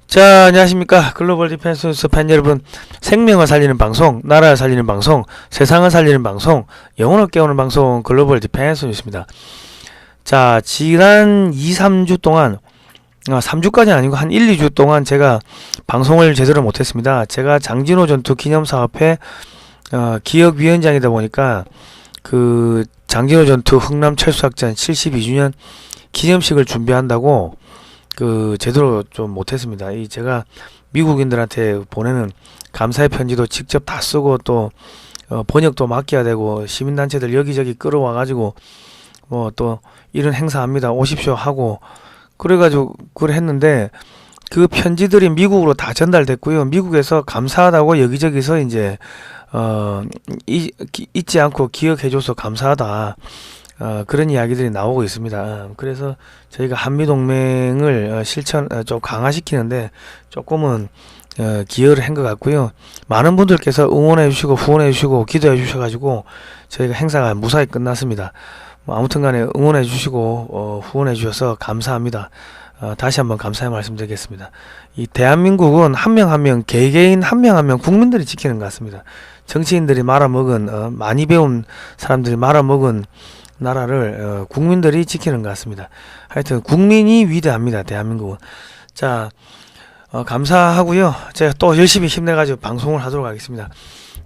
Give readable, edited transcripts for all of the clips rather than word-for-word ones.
자, 안녕하십니까. 글로벌 디펜스 뉴스 팬 여러분. 생명을 살리는 방송, 나라를 살리는 방송, 세상을 살리는 방송, 영혼을 깨우는 방송, 글로벌 디펜스 뉴스입니다. 자, 지난 2, 3주 동안, 3주까지는 아니고 한 1, 2주 동안 제가 방송을 제대로 못했습니다. 제가 장진호 전투 기념사업회 기획위원장이다 보니까 그 장진호 전투 흥남 철수학전 72주년 기념식을 준비한다고 제대로 좀 못했습니다. 제가 미국인들한테 보내는 감사의 편지도 직접 다 쓰고 또 번역도 맡겨야 되고 시민단체들 여기저기 끌어와 가지고 또 이런 행사합니다 오십시오 하고 그래가지고 했는데 그 편지들이 미국으로 다 전달됐고요. 미국에서 감사하다고 여기저기서 이제 잊지 않고 기억해줘서 감사하다, 그런 이야기들이 나오고 있습니다. 그래서 저희가 한미동맹을 좀 강화시키는데 조금은 기여를 한 것 같고요. 많은 분들께서 응원해 주시고 후원해 주시고 기도해 주셔가지고 저희가 행사가 무사히 끝났습니다. 아무튼 간에 응원해 주시고 후원해 주셔서 감사합니다. 다시 한번 감사의 말씀 드리겠습니다. 이 대한민국은 한 명 한 명, 개개인 한 명 한 명 국민들이 지키는 것 같습니다. 정치인들이 말아먹은, 많이 배운 사람들이 말아먹은 나라를 국민들이 지키는 것 같습니다. 하여튼 국민이 위대합니다. 대한민국은. 자, 감사하고요. 제가 또 열심히 힘내가지고 방송을 하도록 하겠습니다.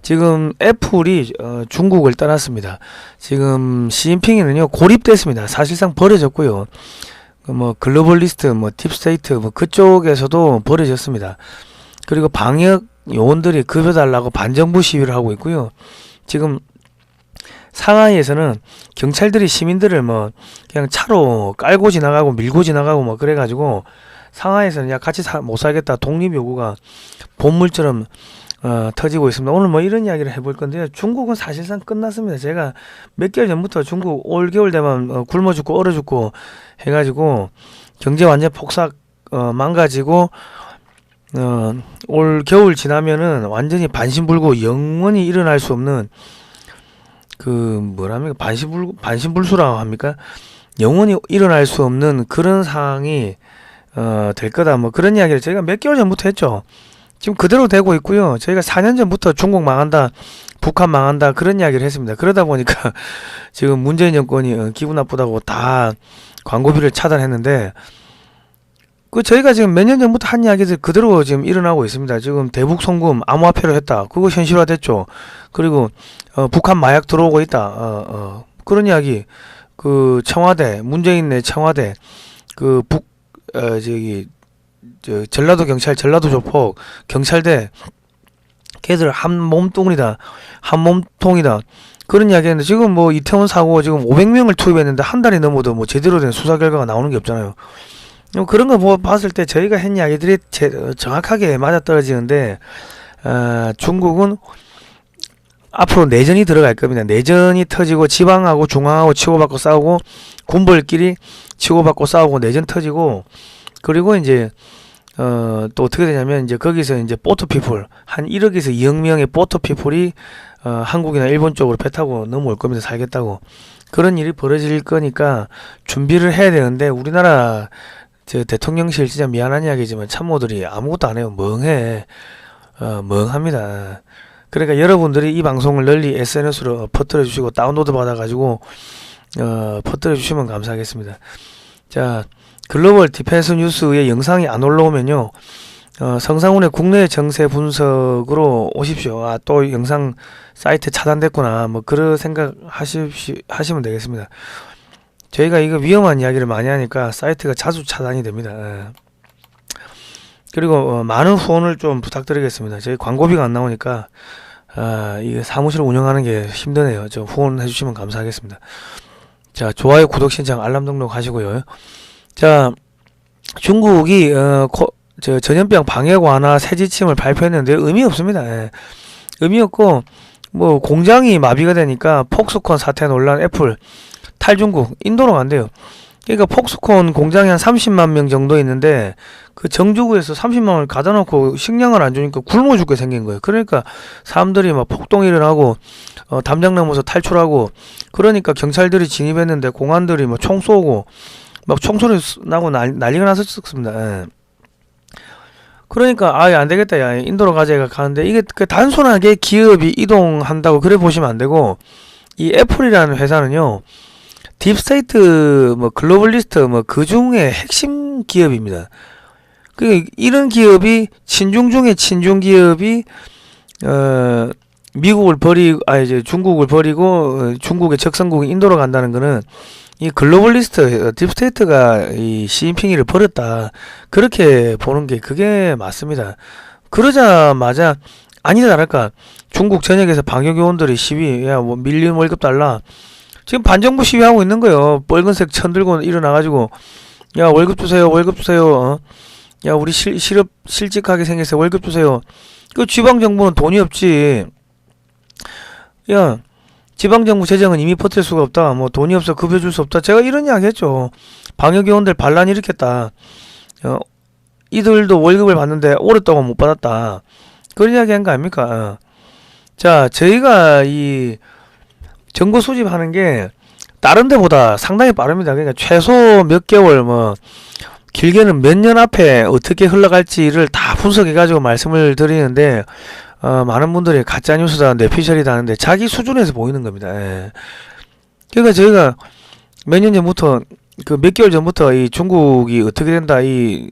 지금 애플이 중국을 떠났습니다. 지금 시진핑이는요 고립됐습니다. 사실상 버려졌고요. 글로벌리스트, 딥스테이트, 그쪽에서도 버려졌습니다. 그리고 방역 요원들이 급여 달라고 반정부 시위를 하고 있고요. 지금 상하이에서는 경찰들이 시민들을 그냥 차로 깔고 지나가고 밀고 지나가고 그래가지고 상하이에서는 야 같이 못 살겠다 독립 요구가 본물처럼 터지고 있습니다. 오늘 이런 이야기를 해볼 건데요. 중국은 사실상 끝났습니다. 제가 몇 개월 전부터 중국 올 겨울 되면 굶어 죽고 얼어 죽고 해가지고 경제 완전 폭삭 망가지고 올 겨울 지나면은 완전히 반신불고 영원히 일어날 수 없는 반신불수라고 합니까? 영원히 일어날 수 없는 그런 상황이 될 거다. 그런 이야기를 저희가 몇 개월 전부터 했죠. 지금 그대로 되고 있고요. 저희가 4년 전부터 중국 망한다, 북한 망한다 그런 이야기를 했습니다. 그러다 보니까 지금 문재인 정권이 기분 나쁘다고 다 광고비를 차단했는데 저희가 지금 몇 년 전부터 한 이야기들 그대로 지금 일어나고 있습니다. 지금 대북 송금 암호화폐로 했다. 그거 현실화됐죠. 그리고 북한 마약 들어오고 있다. 그런 이야기 청와대 문재인의 청와대 전라도 경찰 전라도 조폭 경찰대 걔들 한 몸뚱이다 한 몸통이다 그런 이야기 했는데 지금 이태원 사고 지금 500명을 투입했는데 한 달이 넘어도 제대로 된 수사 결과가 나오는 게 없잖아요. 그런 거 봤을 때 저희가 한 이야기들이 정확하게 맞아떨어지는데 중국은 앞으로 내전이 들어갈 겁니다. 내전이 터지고 지방하고 중앙하고 치고받고 싸우고 군벌끼리 치고받고 싸우고 내전 터지고 그리고 이제 또 어떻게 되냐면 이제 거기서 이제 보트피플 한 1억에서 2억 명의 보트피플이 한국이나 일본 쪽으로 배 타고 넘어올 겁니다. 살겠다고. 그런 일이 벌어질 거니까 준비를 해야 되는데 우리나라 대통령실 진짜 미안한 이야기지만 참모들이 아무것도 안 해요. 멍해. 멍합니다. 그러니까 여러분들이 이 방송을 널리 SNS로 퍼뜨려 주시고 다운로드 받아 가지고 퍼뜨려 주시면 감사하겠습니다. 자, 글로벌 디펜스 뉴스의 영상이 안 올라오면요 성상훈의 국내 정세 분석으로 오십시오. 또 영상 사이트 차단됐구나 그런 생각 하시면 되겠습니다. 저희가 이거 위험한 이야기를 많이 하니까 사이트가 자주 차단이 됩니다. 그리고 많은 후원을 좀 부탁드리겠습니다. 저희 광고비가 안 나오니까 이 사무실을 운영하는 게 힘드네요. 좀 후원해 주시면 감사하겠습니다. 자, 좋아요, 구독, 신청, 알람 등록 하시고요. 자, 중국이 전염병 방역 완화 새 지침을 발표했는데 의미 없습니다. 의미 없고 공장이 마비가 되니까 폭스콘 사태 논란 애플 탈중국 인도로 간대요. 그러니까 폭스콘 공장이 한 30만 명 정도 있는데 그 정주구에서 30만을 가다 놓고 식량을 안 주니까 굶어 죽게 생긴 거예요. 그러니까 사람들이 폭동이 일어나고 담장 넘어서 탈출하고 그러니까 경찰들이 진입했는데 공안들이 총 쏘고 총소리 나고 난리가 났었습니다. 그러니까 아예 안 되겠다, 야 인도로 가자가 가는데 이게 그 단순하게 기업이 이동한다고 그래 보시면 안 되고, 이 애플이라는 회사는요 딥스테이트 뭐 글로벌리스트 뭐 그 중에 핵심 기업입니다. 그 이런 기업이 친중 중에 친중 기업이 미국을 버리고 이제 중국을 버리고 중국의 적성국인 인도로 간다는 거는 이 글로벌리스트 딥스테이트가 이 시진핑이를 버렸다, 그렇게 보는 게 그게 맞습니다. 그러자마자 아니다 다를까 중국 전역에서 방역 요원들이 시위, 야 뭐 밀린 월급 달라, 지금 반정부 시위하고 있는 거예요. 빨간색 천 들고 일어나가지고 야 월급 주세요, 월급 주세요. 야 우리 실직하게 생겼어요, 월급 주세요. 그 지방 정부는 돈이 없지. 야 지방정부 재정은 이미 버틸 수가 없다, 뭐 돈이 없어 급여 줄 수 없다, 제가 이런 이야기 했죠. 방역요원들 반란 일으켰다, 이들도 월급을 받는데 오랫동안 못 받았다, 그런 이야기 한 거 아닙니까? 자, 저희가 이 정보 수집하는 게 다른 데보다 상당히 빠릅니다. 그러니까 최소 몇 개월, 뭐 길게는 몇 년 앞에 어떻게 흘러갈지를 다 분석해 가지고 말씀을 드리는데, 많은 분들이 가짜뉴스다, 뇌피셜이다 하는데 자기 수준에서 보이는 겁니다. 예. 그러니까 저희가 몇 년 전부터, 그 몇 개월 전부터 이 중국이 어떻게 된다, 이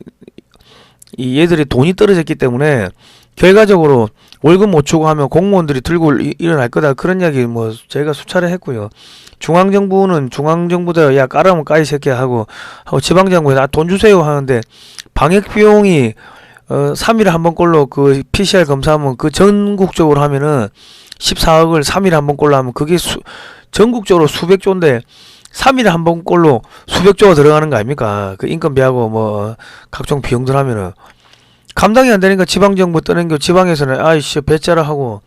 얘들이 돈이 떨어졌기 때문에 결과적으로 월급 못 주고 하면 공무원들이 들고 일어날 거다, 그런 이야기 뭐 저희가 수차례 했고요. 중앙정부는 중앙정부대로 야 까라면 까이 새끼야 하고 지방정부에 돈 주세요 하는데, 방역 비용이 3일에 한 번 꼴로 그 PCR 검사하면 그 전국적으로 하면은 14억을 3일에 한 번 꼴로 하면 그게 전국적으로 수백 조인데 3일에 한 번 꼴로 수백 조가 들어가는 거 아닙니까? 그 인건비하고 뭐 각종 비용들 하면은 감당이 안 되니까 지방정부 떠넘겨, 지방에서는 아이씨 배짜라 하고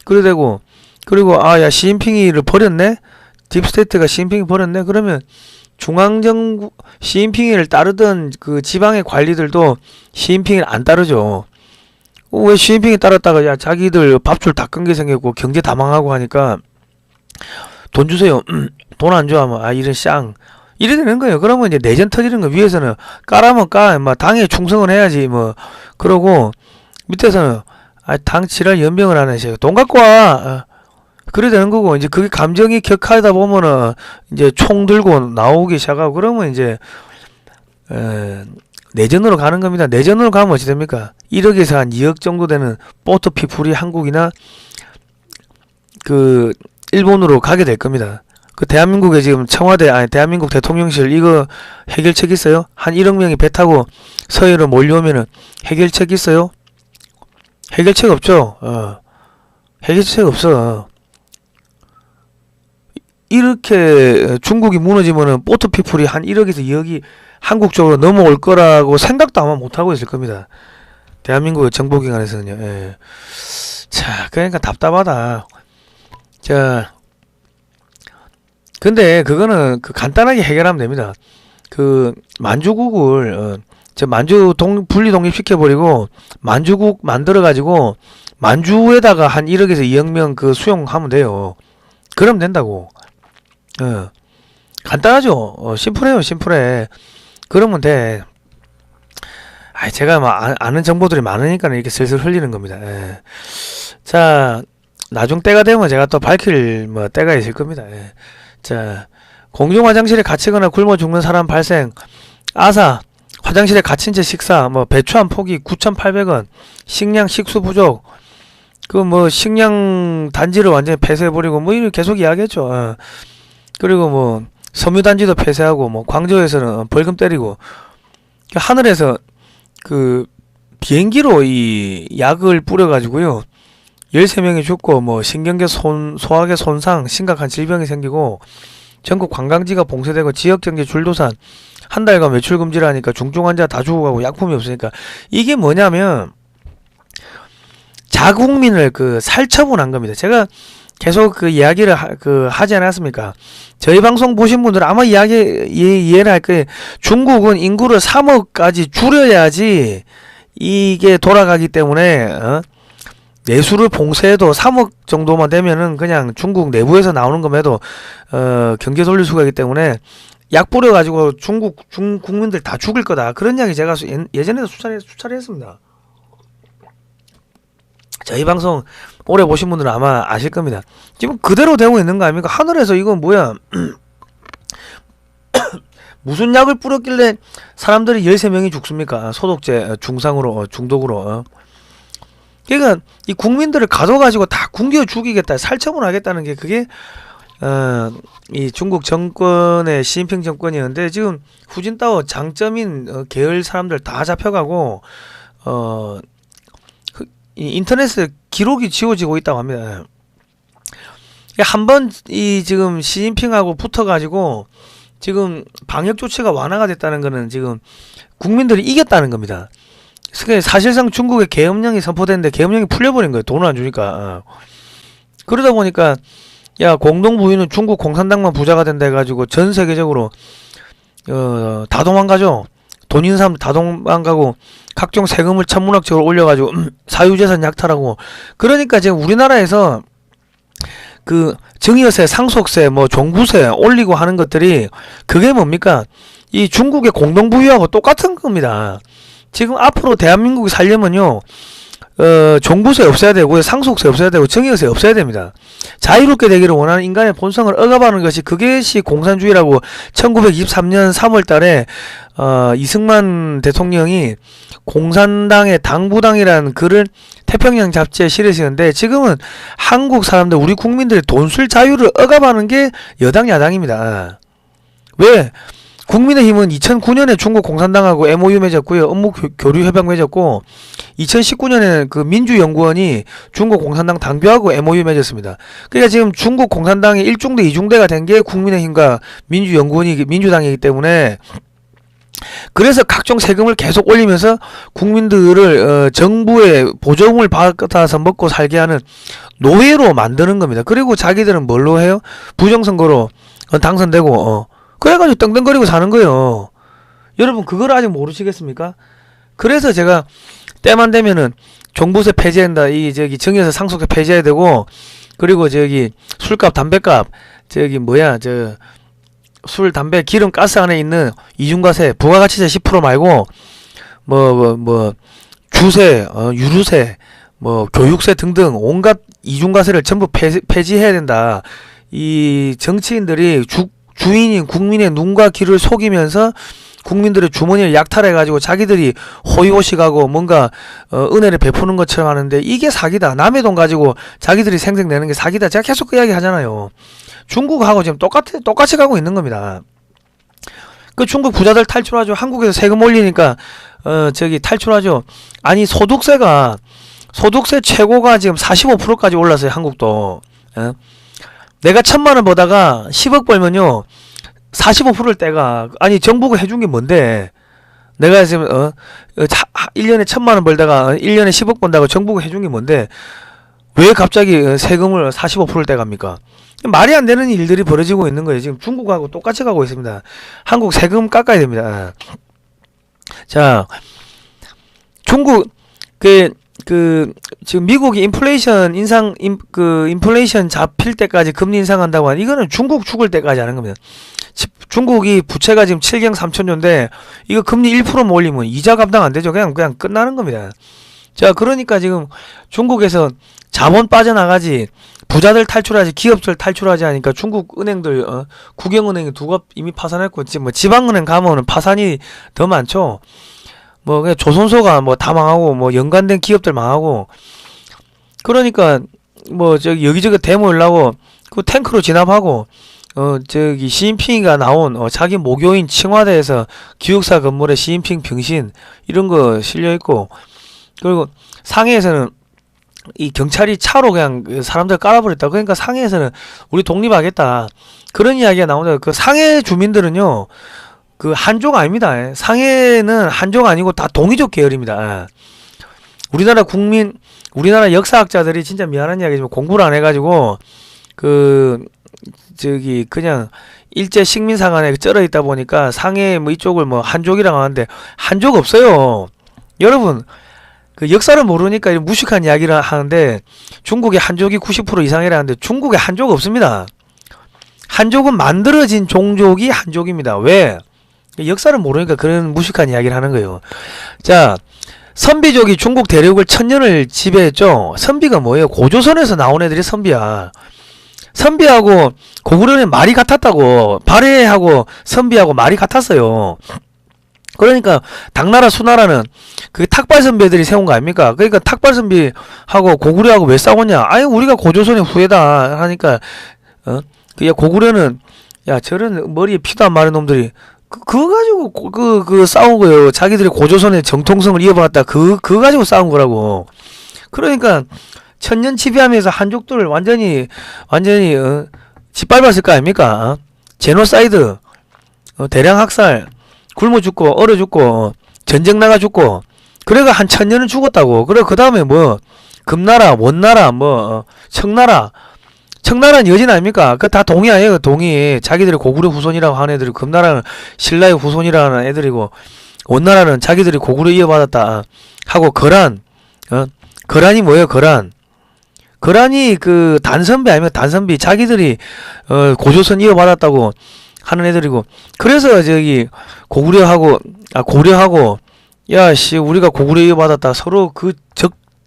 그래 되고, 그리고 야 시진핑이를 버렸네, 딥스테이트가 시진핑이 버렸네, 그러면 중앙정부 시진핑이를 따르던 그 지방의 관리들도 시진핑이를 안 따르죠. 왜 시진핑이 따랐다가 야 자기들 밥줄 다 끊게 생겼고 경제 다 망하고 하니까 돈 주세요, 돈 안 줘 하면 이런 쌍 이래 되는 거예요. 그러면 이제 내전 터지는 거, 위에서는 까라면 까, 뭐 당에 충성을 해야지 뭐 그러고, 밑에서는 당 지랄 연병을 하는 시, 돈 갖고 와, 그래 되는 거고, 이제 그게 감정이 격하다 보면은 이제 총 들고 나오기 시작하고, 그러면 이제 내전으로 가는 겁니다. 내전으로 가면 어찌 됩니까? 1억에서 한 2억 정도 되는 보트 피플이 한국이나 그 일본으로 가게 될 겁니다. 그 대한민국에 지금 청와대, 대한민국 대통령실 이거 해결책 있어요? 한 1억 명이 배 타고 서해로 몰려오면은 해결책 있어요? 해결책 없죠. 해결책 없어. 이렇게 중국이 무너지면은 보트피플이 한 1억에서 2억이 한국 쪽으로 넘어올 거라고 생각도 아마 못하고 있을 겁니다. 대한민국의 정보기관에서는요. 예. 자, 그러니까 답답하다. 자, 근데 그거는 간단하게 해결하면 됩니다. 그 만주국을 만주 분리 독립시켜버리고 만주국 만들어가지고 만주에다가 한 1억에서 2억 명 그 수용하면 돼요. 그러면 된다고. 간단하죠. 심플해요, 심플해. 그러면 돼. 제가 막 아는 정보들이 많으니까 이렇게 슬슬 흘리는 겁니다. 예. 자, 나중 때가 되면 제가 또 밝힐 뭐 때가 있을 겁니다. 예. 자, 공중 화장실에 갇히거나 굶어 죽는 사람 발생. 아사, 화장실에 갇힌 채 식사. 뭐 배추 한 포기 9,800원. 식량 식수 부족. 그 뭐 식량 단지를 완전히 폐쇄해버리고 뭐 이렇게 계속 이야기했죠. 그리고 뭐 섬유 단지도 폐쇄하고, 뭐 광저우에서는 벌금 때리고, 하늘에서 그 비행기로 이 약을 뿌려가지고요 13명이 죽고, 뭐 신경계 소화계 손상, 심각한 질병이 생기고, 전국 관광지가 봉쇄되고, 지역경제 줄도산, 한 달간 외출 금지를 하니까 중증 환자 다 죽어가고 약품이 없으니까. 이게 뭐냐면 자국민을 그 살처분한 겁니다. 제가 계속 그 이야기를 하지 않았습니까? 저희 방송 보신 분들은 아마 이해를 할 거예요. 중국은 인구를 3억까지 줄여야지 이게 돌아가기 때문에 내수를 봉쇄해도 3억 정도만 되면은 그냥 중국 내부에서 나오는 것에도 경제 돌릴 수가 있기 때문에 약 뿌려가지고 중국 국민들 다 죽을 거다, 그런 이야기 제가 예전에도 수차례 했습니다. 저희 방송 오래 보신 분들은 아마 아실 겁니다. 지금 그대로 되고 있는 거 아닙니까? 하늘에서 이건 뭐야? 무슨 약을 뿌렸길래 사람들이 13명이 죽습니까? 소독제 중상으로 중독으로. 그러니까 이 국민들을 가둬가지고 다 굶겨 죽이겠다, 살처분 하겠다는 게 그게 이 중국 정권의 시진핑 정권이었는데, 지금 후진타오 장점인 계열 사람들 다 잡혀가고 이 인터넷에 기록이 지워지고 있다고 합니다. 한번 이 지금 시진핑하고 붙어가지고 지금 방역 조치가 완화가 됐다는 거는 지금 국민들이 이겼다는 겁니다. 사실상 중국의 계엄령이 선포됐는데 계엄령이 풀려버린 거예요. 돈을 안 주니까. 그러다 보니까 야, 공동부유는 중국 공산당만 부자가 된다 해가지고 전 세계적으로 다 도망가죠. 돈 있는 사람들 다 도망가고 각종 세금을 천문학적으로 올려가지고 사유재산 약탈하고. 그러니까 지금 우리나라에서 그 증여세, 상속세, 뭐 종부세 올리고 하는 것들이 그게 뭡니까? 이 중국의 공동부유하고 똑같은 겁니다. 지금 앞으로 대한민국이 살려면요, 종부세 없애야 되고, 상속세 없애야 되고, 증여세 없애야 됩니다. 자유롭게 되기를 원하는 인간의 본성을 억압하는 것이, 그것이 공산주의라고 1923년 3월 달에 이승만 대통령이 공산당의 당부당이라는 글을 태평양 잡지에 실으시는데, 지금은 한국 사람들, 우리 국민들의 돈 쓸 자유를 억압하는 게 여당 야당입니다. 왜? 국민의힘은 2009년에 중국 공산당하고 MOU 맺었고요. 업무 교류 협약 맺었고, 2019년에는 그 민주연구원이 중국 공산당 당비하고 MOU 맺었습니다. 그러니까 지금 중국 공산당이 1중대, 2중대가 된 게 국민의힘과 민주연구원이 민주당이기 때문에, 그래서 각종 세금을 계속 올리면서 국민들을 정부의 보조금을 받아서 먹고 살게 하는 노예로 만드는 겁니다. 그리고 자기들은 뭘로 해요? 부정선거로 당선되고 그래가지고 떵떵거리고 사는 거예요. 여러분 그걸 아직 모르시겠습니까? 그래서 제가 때만 되면은 종부세 폐지한다, 이 저기 증여세 상속세 폐지해야 되고, 그리고 저기 술값 담배값 저기 뭐야 저 술, 담배, 기름, 가스 안에 있는 이중과세, 부가가치세 10% 말고 주세, 유류세, 교육세 등등 온갖 이중과세를 전부 폐지해야 된다. 이 정치인들이 주인인 국민의 눈과 귀를 속이면서 국민들의 주머니를 약탈해가지고 자기들이 호의호식하고 뭔가 은혜를 베푸는 것처럼 하는데, 이게 사기다. 남의 돈 가지고 자기들이 생색내는 게 사기다. 제가 계속 그 이야기 하잖아요. 중국하고 지금 똑같이 가고 있는 겁니다. 그 중국 부자들 탈출하죠. 한국에서 세금 올리니까 저기 탈출하죠. 아니 소득세 최고가 지금 45%까지 올랐어요. 한국도. 내가 1000만원 벌다가 10억 벌면요 45%를 떼가. 아니 정부가 해준 게 뭔데? 내가 지금 1년에 1000만원 벌다가 1년에 10억 번다고 정부가 해준 게 뭔데 왜 갑자기 세금을 45%를 떼갑니까? 말이 안 되는 일들이 벌어지고 있는 거예요. 지금 중국하고 똑같이 가고 있습니다. 한국 세금 깎아야 됩니다. 자, 중국 지금 미국이 인플레이션 잡힐 때까지 금리 인상한다고 하는, 이거는 중국 죽을 때까지 하는 겁니다. 중국이 부채가 지금 7경 3천조인데 이거 금리 1%만 올리면 이자 감당 안 되죠. 그냥 끝나는 겁니다. 자, 그러니까 지금 중국에서 자본 빠져나가지, 부자들 탈출하지, 기업들 탈출하지 하니까 중국 은행들, 국영은행이 두갑 이미 파산했고, 지금 지방은행 가면은 파산이 더 많죠. 그냥 조선소가 다 망하고, 연관된 기업들 망하고, 그러니까, 저기 여기저기 데모 열라고, 그 탱크로 진압하고, 저기 시진핑이가 나온, 자기 모교인 칭화대에서 기숙사 건물에 시진핑 병신, 이런 거 실려있고, 그리고 상해에서는 이 경찰이 차로 그냥 사람들 깔아버렸다. 그러니까 상해에서는 우리 독립하겠다, 그런 이야기가 나오는데, 그 상해 주민들은요, 그 한조가 아닙니다. 상해는 한조가 아니고 다 동이족 계열입니다. 우리나라 역사학자들이 진짜 미안한 이야기지만 공부를 안 해가지고 그냥 일제 식민상한에 쩔어 있다 보니까 상해 이쪽을 한족이라고 하는데 한족 없어요. 여러분 그 역사를 모르니까 이런 무식한 이야기를 하는데, 중국의 한족이 90% 이상이라는데 중국에 한족 없습니다. 한족은 만들어진 종족이 한족입니다. 왜? 역사를 모르니까 그런 무식한 이야기를 하는 거예요. 자, 선비족이 중국 대륙을 천년을 지배했죠. 선비가 뭐예요? 고조선에서 나온 애들이 선비야. 선비하고 고구려는 말이 같았다고. 발해하고 선비하고 말이 같았어요. 그러니까 당나라 수나라는 그 탁발선비들이 세운 거 아닙니까? 그러니까 탁발선비하고 고구려하고 왜 싸웠냐? 아니 우리가 고조선의 후예다 하니까 야 고구려는 야 저런 머리에 피도 안 마른 놈들이 그거 가지고 그 싸운 거예요. 자기들이 고조선의 정통성을 이어받았다. 그거 가지고 싸운 거라고. 그러니까 천년 지배하면서 한족들 완전히 짓밟았을 거 아닙니까? 제노사이드, 대량 학살, 굶어 죽고 얼어 죽고 전쟁 나가 죽고 그래가 한 천년은 죽었다고. 그래 그 다음에 뭐 금나라, 원나라, 뭐 청나라는 여진 아닙니까? 그 다 동이 아니에요. 동이 자기들이 고구려 후손이라고 하는 애들이 금나라는 신라의 후손이라는 애들이고 원나라는 자기들이 고구려 이어받았다 하고 거란이 뭐예요? 거란이 그 단선비 아니면 단선비 자기들이 고조선 이어받았다고 하는 애들이고 그래서 저기 고려하고 야씨 우리가 고구려 이어받았다 서로 그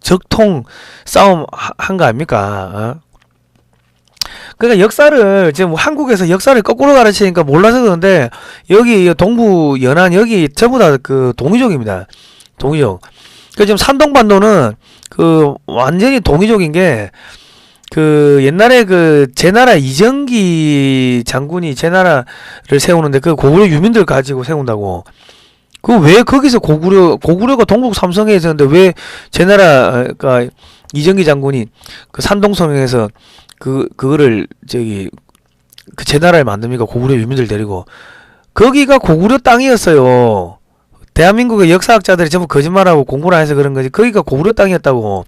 적통 싸움 한 거 아닙니까? 그러니까 역사를 지금 한국에서 역사를 거꾸로 가르치니까 몰라서 그런데 여기 동부 연안 여기 전부 다 그 동이족입니다. 동이족. 그 지금 산동반도는 그 완전히 동이족인 게 그 옛날에 그 제나라 이정기 장군이 제나라를 세우는데 그 고구려 유민들 가지고 세운다고. 그 왜 거기서 고구려가 동국 삼성에 있었는데 왜 제나라가 이정기 장군이 그 산동성에서 그거를 저기 그 제나라를 만듭니까? 고구려 유민들 데리고. 거기가 고구려 땅이었어요. 대한민국의 역사학자들이 전부 거짓말하고 공부를 안 해서 그런 거지. 거기가 고구려 땅이었다고.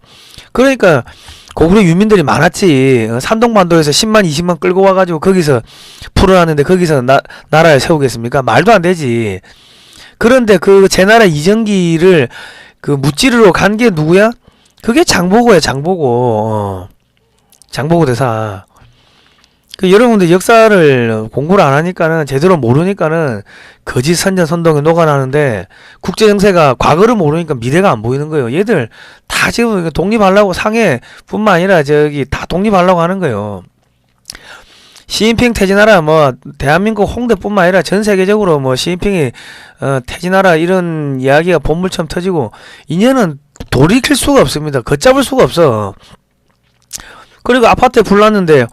그러니까 고구려 유민들이 많았지. 산동반도에서 10만 20만 끌고 와가지고 거기서 풀어놨는데 거기서 나라를 세우겠습니까? 말도 안 되지. 그런데 그 제나라 이정기를 그 무찌르러 간 게 누구야? 그게 장보고야. 장보고 대사. 그 여러분들 역사를 공부를 안 하니까는 제대로 모르니까는 거짓 선전 선동에 녹아나는데 국제 정세가 과거를 모르니까 미래가 안 보이는 거예요. 얘들 다 지금 독립하려고 상해뿐만 아니라 저기 다 독립하려고 하는 거예요. 시진핑 퇴진하라 뭐 대한민국 홍대뿐만 아니라 전 세계적으로 뭐 시진핑이 퇴진하라 이런 이야기가 본물처럼 터지고 인연은 돌이킬 수가 없습니다. 걷잡을 수가 없어. 그리고 아파트에 불 났는데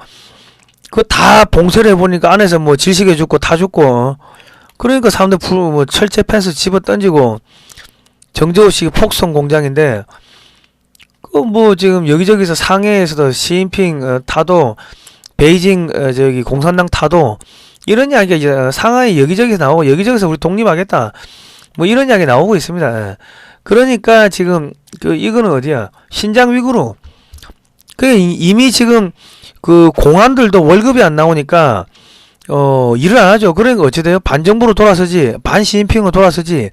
그거 다 봉쇄를 해보니까 안에서 뭐 질식해 죽고 타 죽고 그러니까 사람들 뭐 철제 펜스 집어 던지고 정저우식 폭성 공장인데 그 뭐 지금 여기저기서 상해에서도 시진핑 타도 베이징 저기 공산당 타도 이런 이야기가 이제 상하이 여기저기서 나오고 여기저기서 우리 독립하겠다 뭐 이런 이야기 나오고 있습니다. 그러니까 지금 그 이거는 어디야? 신장 위구르. 그 이미 지금 그 공안들도 월급이 안 나오니까 일을 안 하죠. 그러니까 어찌 돼요? 반정부로 돌아서지 반 시진핑으로 돌아서지.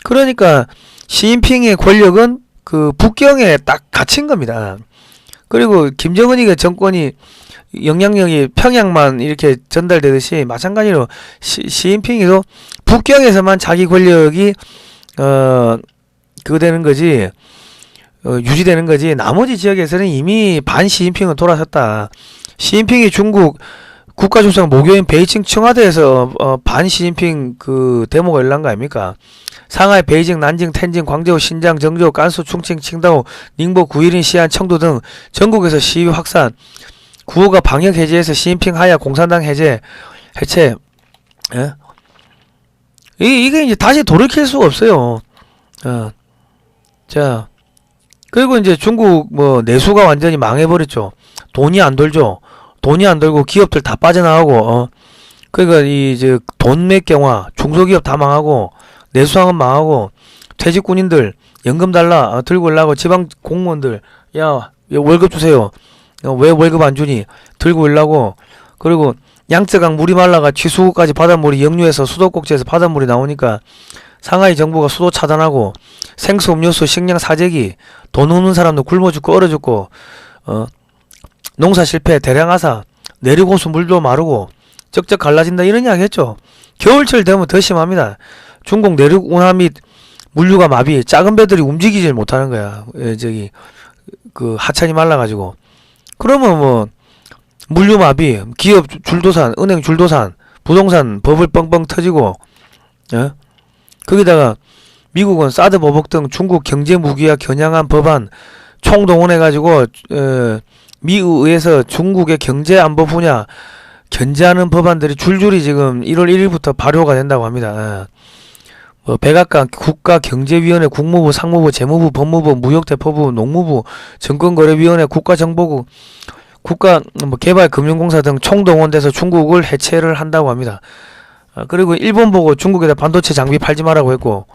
그러니까 시진핑의 권력은 그 북경에 딱 갇힌 겁니다. 그리고 김정은이가 정권이 영향력이 평양만 이렇게 전달되듯이 마찬가지로 시진핑이도 북경에서만 자기 권력이 그거 되는 거지. 유지되는 거지. 나머지 지역에서는 이미 반 시진핑은 돌아섰다. 시진핑이 중국 국가주석 모교인 베이징 청와대에서 반 시진핑 그 데모가 일어난 거 아닙니까? 상하이, 베이징, 난징, 텐진, 광저우, 신장, 정저우, 간수, 충칭, 칭다오, 닝보, 구일인, 시안, 청도 등 전국에서 시위 확산. 구호가 방역 해제에서 시진핑 하야 공산당 해체. 예? 이게 이제 다시 돌이킬 수가 없어요. 자. 그리고 이제 중국 뭐 내수가 완전히 망해버렸죠. 돈이 안 돌죠. 돈이 안 돌고 기업들 다 빠져나가고 그러니까 이제 돈 맥경화 중소기업 다 망하고 내수항은 망하고 퇴직군인들 연금 달라 들고 일라고 지방 공무원들 야 월급 주세요. 왜 월급 안 주니? 들고 일라고. 그리고 양쯔강 물이 말라가 취수구까지 바닷물이 역류해서 수도꼭지에서 바닷물이 나오니까 상하이 정부가 수도 차단하고 생수, 음료수, 식량 사재기 돈 없는 사람도 굶어 죽고 얼어 죽고 농사 실패, 대량 하사, 내륙호수 물도 마르고 쩍쩍 갈라진다 이런 이야기 했죠. 겨울철 되면 더 심합니다. 중국 내륙 운하 및 물류가 마비, 작은 배들이 움직이질 못하는 거야. 저기 그 하천이 말라가지고. 그러면 뭐 물류 마비, 기업 줄도산, 은행 줄도산, 부동산 버블 뻥뻥 터지고, 예? 거기다가 미국은 사드 보복 등 중국 경제 무기와 겨냥한 법안 총동원해가지고 미 의회에서 중국의 경제 안보 분야 견제하는 법안들이 줄줄이 지금 1월 1일부터 발효가 된다고 합니다. 뭐 백악관, 국가경제위원회, 국무부, 상무부, 재무부, 법무부, 무역대표부, 농무부, 증권거래위원회, 국가정보국, 국가개발금융공사 등 총동원돼서 중국을 해체를 한다고 합니다. 그리고 일본 보고 중국에다 반도체 장비 팔지 말라고 했고,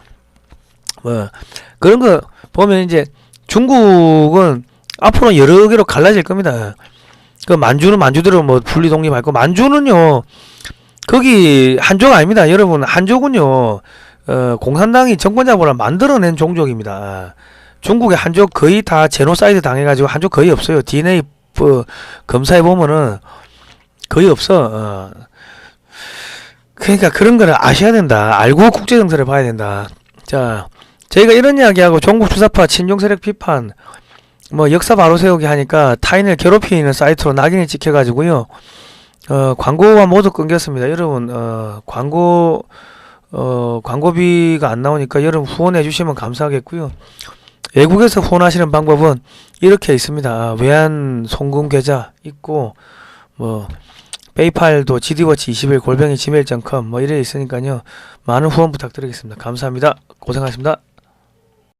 뭐 그런 거 보면 이제 중국은 앞으로 여러 개로 갈라질 겁니다. 그 만주는 만주대로 뭐 분리 독립할 거, 만주는요 거기 한족 아닙니다. 여러분, 한족은요 공산당이 정권 잡으려 만들어낸 종족입니다. 중국의 한족 거의 다 제노사이드 당해가지고 한족 거의 없어요. DNA 검사해 보면은 거의 없어. 그러니까 그런 거를 아셔야 된다. 알고 국제 정세를 봐야 된다. 자, 저희가 이런 이야기하고 종북 주사파 친중 세력 비판 뭐 역사 바로 세우기 하니까 타인을 괴롭히는 사이트로 낙인이 찍혀가지고요. 광고가 모두 끊겼습니다. 여러분, 광고비가 안 나오니까 여러분 후원해 주시면 감사하겠고요. 외국에서 후원하시는 방법은 이렇게 있습니다. 외환 송금 계좌 있고, 뭐 페이팔도 gdwatch21@gmail.com 뭐 이래 있으니까요. 많은 후원 부탁드리겠습니다. 감사합니다. 고생하셨습니다.